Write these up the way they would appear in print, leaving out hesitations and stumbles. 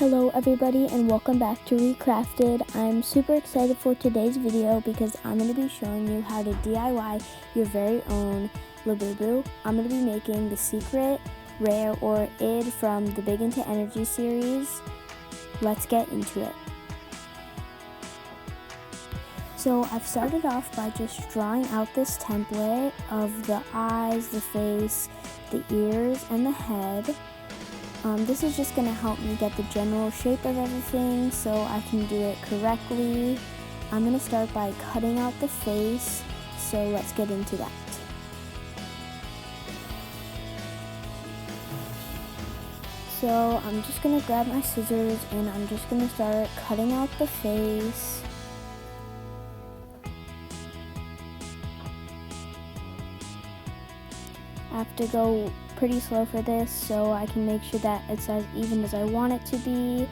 Hello everybody and welcome back to Recrafted. I'm super excited for today's video because I'm going to be showing you how to DIY your very own Labubu. I'm going to be making the secret, rare, or id from the Big Into Energy series. Let's get into it. So I've started off by just drawing out this template of the eyes, the face, the ears, and the head. This is just going to help me get the general shape of everything so I can do it correctly. I'm going to start by cutting out the face, so let's get into that. So I'm just going to grab my scissors and I'm just going to start cutting out the face. I have to go pretty slow for this so I can make sure that it's as even as I want it to be.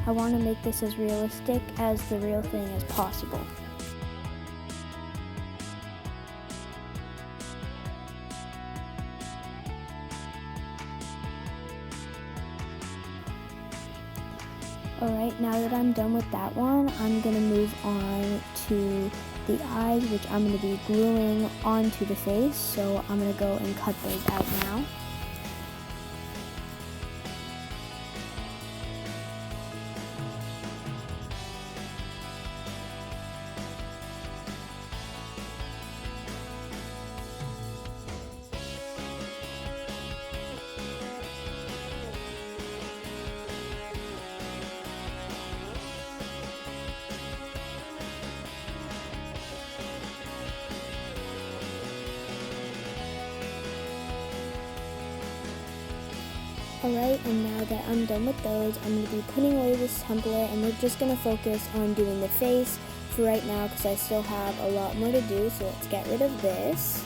I want to make this as realistic as the real thing as possible. Alright, now that I'm done with that one, I'm going to move on to the eyes, which I'm going to be gluing onto the face, so I'm going to go and cut those out now. Alright, and now that I'm done with those, I'm going to be putting away this template and we're just going to focus on doing the face for right now because I still have a lot more to do, so let's get rid of this.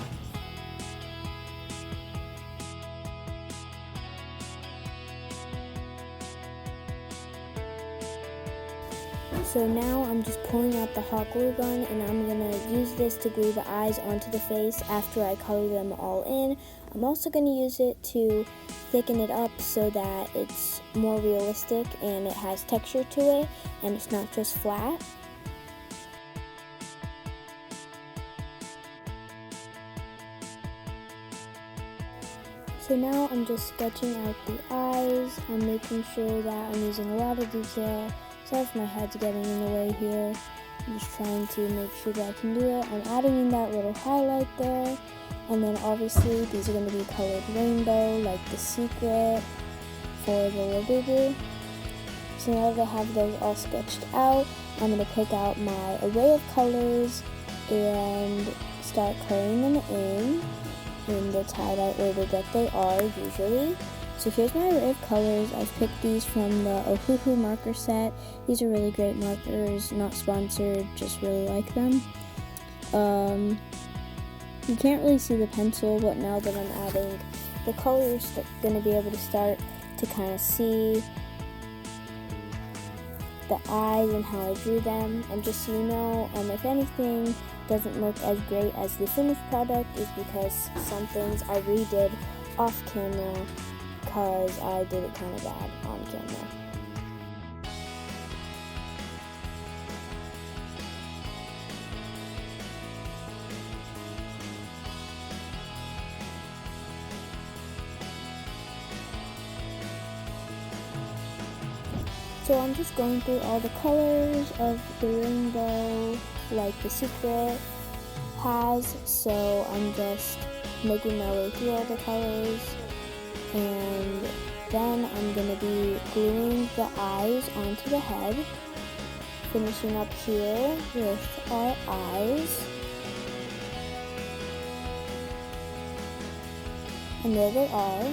So now I'm just pulling out the hot glue gun and I'm going to use this to glue the eyes onto the face after I color them all in. I'm also going to use it to thicken it up so that it's more realistic and it has texture to it and it's not just flat. So now I'm just sketching out the eyes. I'm making sure that I'm using a lot of detail. Sorry if my head's getting in the way here. I'm just trying to make sure that I can do it. I'm adding in that little highlight there. And then obviously these are going to be colored rainbow like the secret for the Labubu. So now that I have those all sketched out, I'm going to pick out my array of colors and start coloring them in the tie-dye order that they are usually. So here's my array of colors. I've picked these from the Labubu marker set. These are really great markers, not sponsored, just really like them. You can't really see the pencil, but now that I'm adding the colors, I'm going to be able to start to kind of see the eyes and how I drew them. And just so you know, if anything doesn't look as great as the finished product, is because some things I redid off camera because I did it kind of bad on camera. So I'm just going through all the colors of the rainbow like the secret has, so I'm just making my way through all the colors, and then I'm going to be gluing the eyes onto the head, finishing up here with our eyes, and there they are.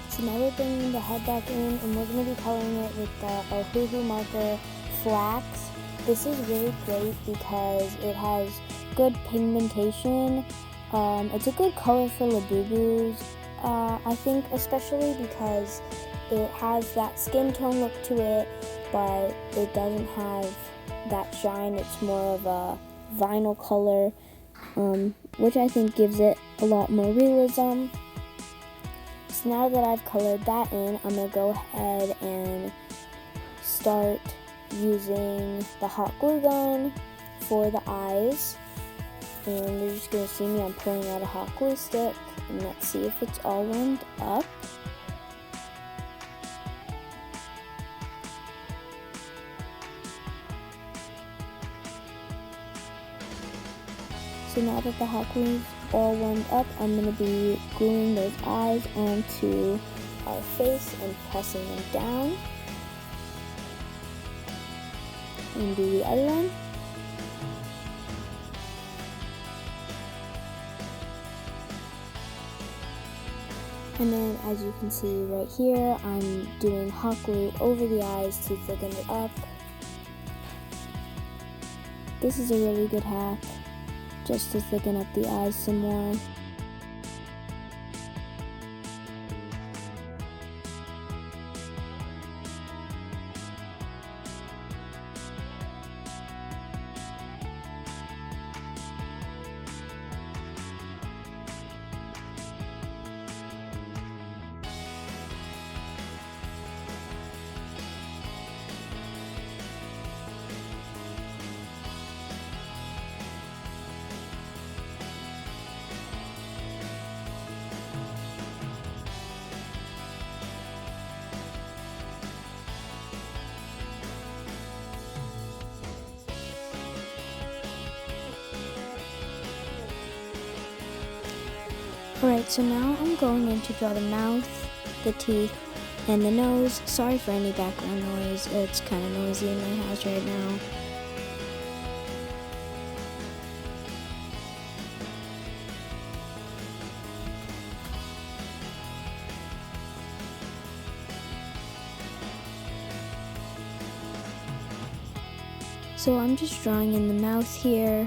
So now we're bringing the head back in and we're going to be coloring it with the Labubu marker Flax. This is really great because it has good pigmentation. It's a good color for Labubus, I think, especially because it has that skin tone look to it, but it doesn't have that shine. It's more of a vinyl color, which I think gives it a lot more realism. So now that I've colored that in, I'm going to go ahead and start using the hot glue gun for the eyes. And you're just going to see me, I'm pulling out a hot glue stick, and let's see if it's all warmed up. So now that the hot glue is all warmed up, I'm going to be gluing those eyes onto our face and pressing them down. And do the other one. And then as you can see right here, I'm doing hot glue over the eyes to thicken it up. This is a really good hack, just to thicken up the eyes some more. Alright, so now I'm going in to draw the mouth, the teeth, and the nose. Sorry for any background noise, it's kind of noisy in my house right now. So I'm just drawing in the mouth here.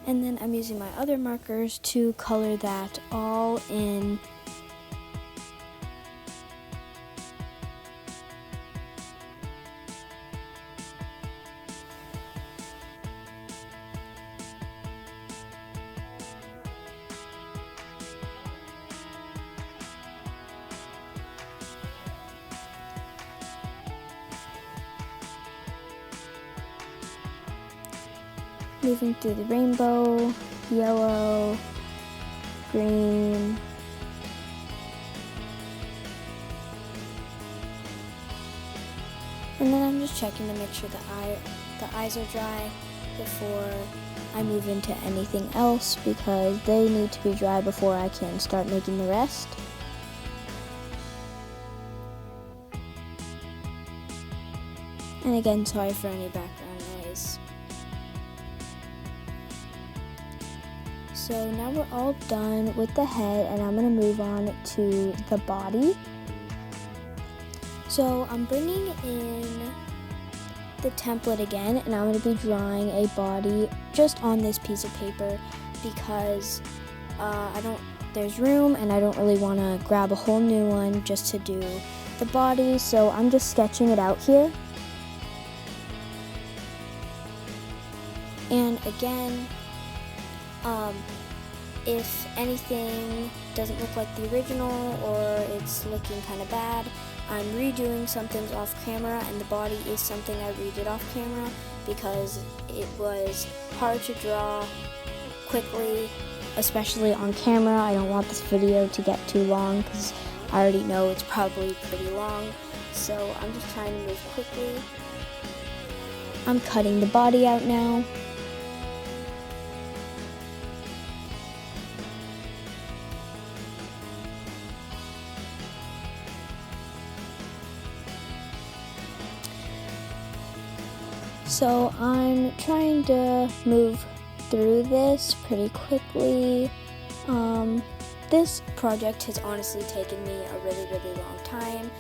And then I'm using my other markers to color that all in. Moving through the rainbow, yellow, green, and then I'm just checking to make sure the eyes are dry before I move into anything else, because they need to be dry before I can start making the rest. And again, sorry for any background noise. So now we're all done with the head, and I'm going to move on to the body. So I'm bringing in the template again, and I'm going to be drawing a body just on this piece of paper, because there's room and I don't really want to grab a whole new one just to do the body. So I'm just sketching it out here. And again, if anything doesn't look like the original or it's looking kind of bad, I'm redoing some things off camera, and the body is something I redid off camera because it was hard to draw quickly, especially on camera. I don't want this video to get too long because I already know it's probably pretty long, so I'm just trying to move quickly. I'm cutting the body out now. So I'm trying to move through this pretty quickly. This project has honestly taken me a really, really long time.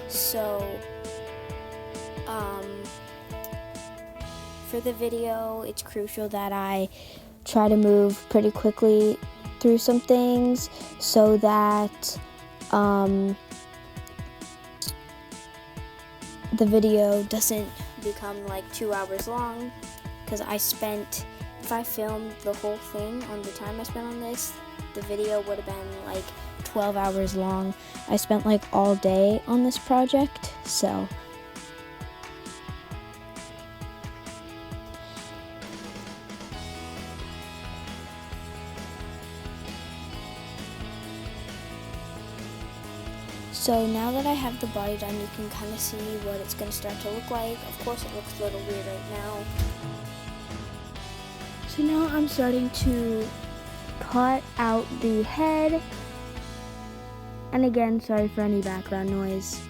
So for the video, it's crucial that I try to move pretty quickly through some things so that the video doesn't become like 2 hours long, because if I filmed the whole thing on the time I spent on this, the video would have been like 12 hours long. I spent like all day on this project, so now that I have the body done, you can kind of see what it's going to start to look like. Of course, it looks a little weird right now. So now I'm starting to cut out the head. And again, sorry for any background noise.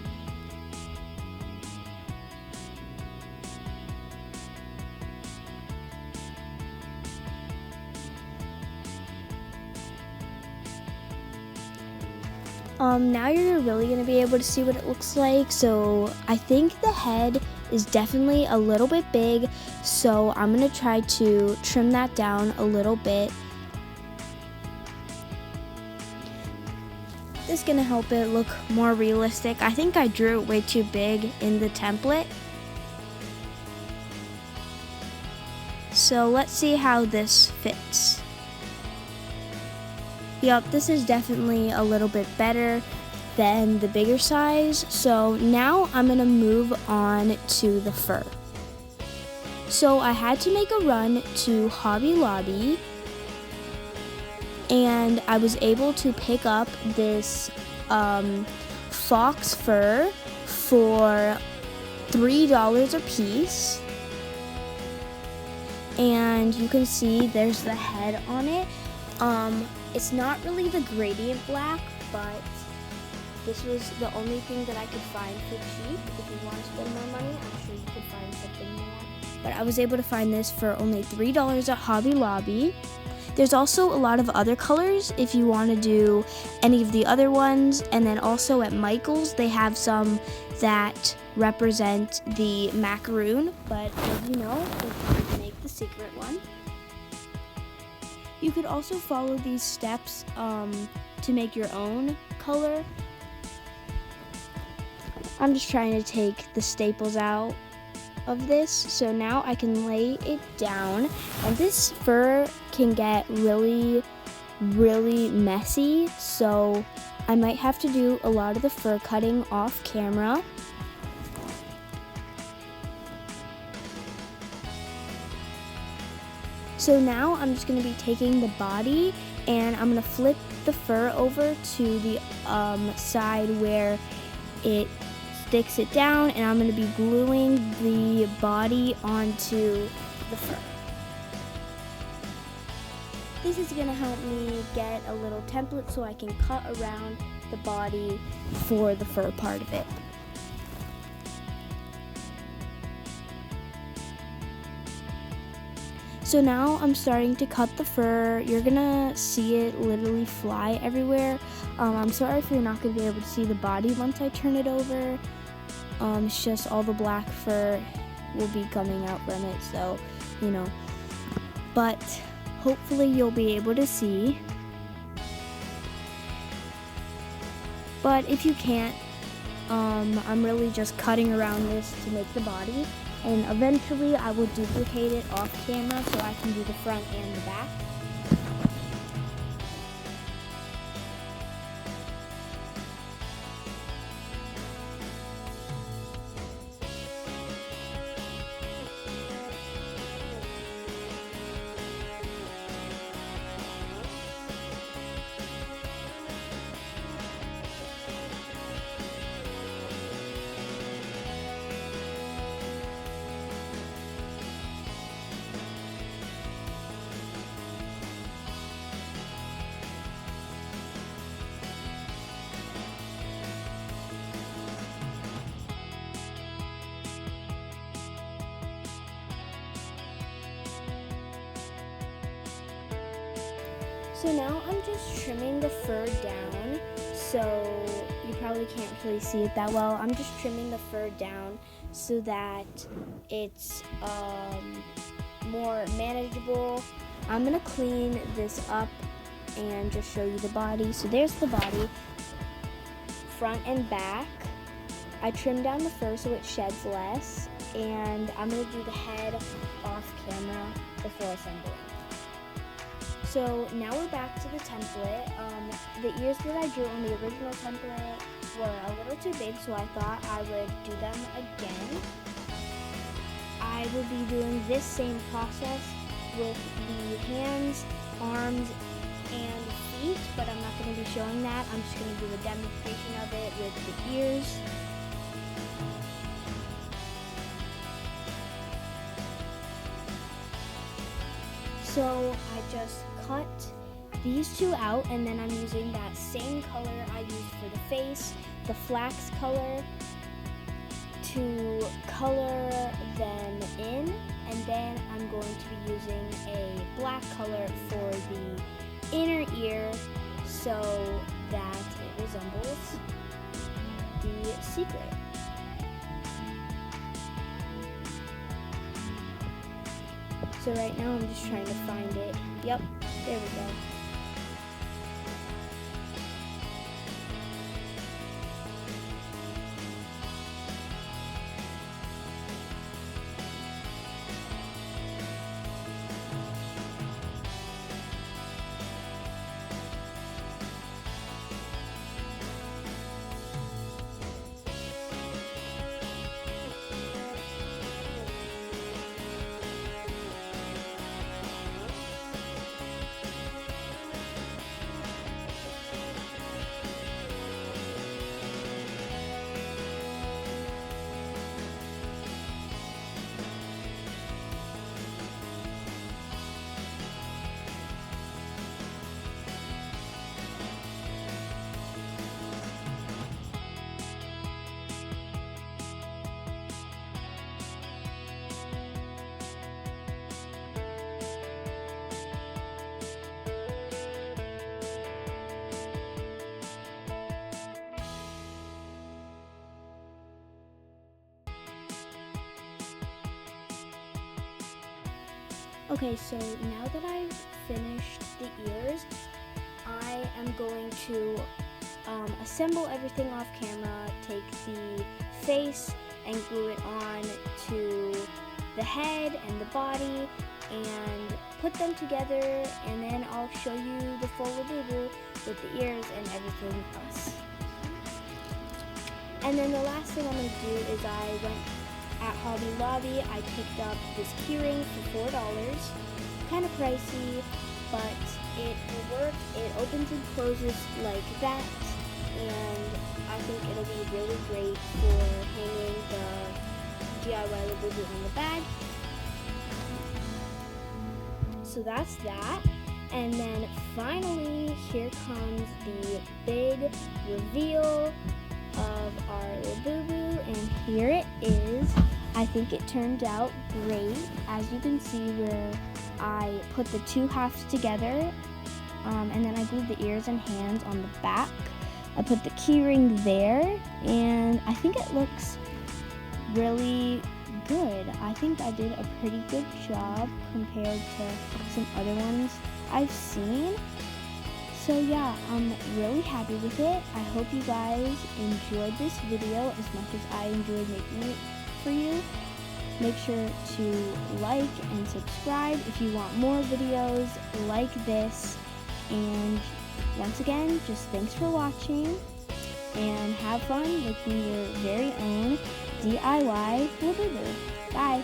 Now you're really going to be able to see what it looks like. So I think the head is definitely a little bit big, so I'm going to try to trim that down a little bit. This is going to help it look more realistic. I think I drew it way too big in the template. So let's see how this fits. Yup, this is definitely a little bit better than the bigger size. So now I'm gonna move on to the fur. So I had to make a run to Hobby Lobby, and I was able to pick up this fox fur for $3 a piece. And you can see there's the head on it. It's not really the gradient black, but this was the only thing that I could find for cheap. If you want to spend more money, I'm sure you could find something more. But I was able to find this for only $3 at Hobby Lobby. There's also a lot of other colors if you want to do any of the other ones. And then also at Michael's, they have some that represent the macaroon. But as you know, we're going to make the secret one. You could also follow these steps to make your own color. I'm just trying to take the staples out of this, so now I can lay it down. And this fur can get really, really messy, so I might have to do a lot of the fur cutting off camera. So now I'm just going to be taking the body and I'm going to flip the fur over to the side where it sticks it down, and I'm going to be gluing the body onto the fur. This is going to help me get a little template so I can cut around the body for the fur part of it. So now I'm starting to cut the fur. You're gonna see it literally fly everywhere. I'm sorry if you're not gonna be able to see the body once I turn it over. It's just all the black fur will be coming out from it, so, you know. But hopefully you'll be able to see. But if you can't, I'm really just cutting around this to make the body. And eventually I will duplicate it off camera so I can do the front and the back. So now I'm just trimming the fur down, so you probably can't really see it that well. I'm just trimming the fur down so that it's more manageable. I'm gonna clean this up and just show you the body. So there's the body, front and back. I trimmed down the fur so it sheds less, and I'm going to do the head off camera before assembling. So now we're back to the template. The ears that I drew on the original template were a little too big, so I thought I would do them again. I will be doing this same process with the hands, arms, and feet, but I'm not going to be showing that. I'm just going to do a demonstration of it with the ears. So I just cut these two out, and then I'm using that same color I used for the face, the flax color, to color them in, and then I'm going to be using a black color for the inner ear so that it resembles the secret. So right now I'm just trying to find it. Yep, there we go. Okay, so now that I've finished the ears, I am going to assemble everything off camera, take the face and glue it on to the head and the body and put them together, and then I'll show you the full Labubu with the ears and everything else. And then the last thing I'm going to do is I went at Hobby Lobby. I picked up this keyring for $4. Kind of pricey, but it will work. It opens and closes like that, and I think it'll be really great for hanging the DIY Labubu on the bag. So that's that. And then finally, here comes the big reveal of our Labubu, and here it is. I think it turned out great. As you can see, where I put the two halves together, and then I glued the ears and hands on the back. I put the keyring there, and I think it looks really good. I think I did a pretty good job compared to some other ones I've seen. So yeah, I'm really happy with it. I hope you guys enjoyed this video as much as I enjoyed making it for you. Make sure to like and subscribe if you want more videos like this. And once again, just thanks for watching, and have fun making your very own DIY Labubu. Bye!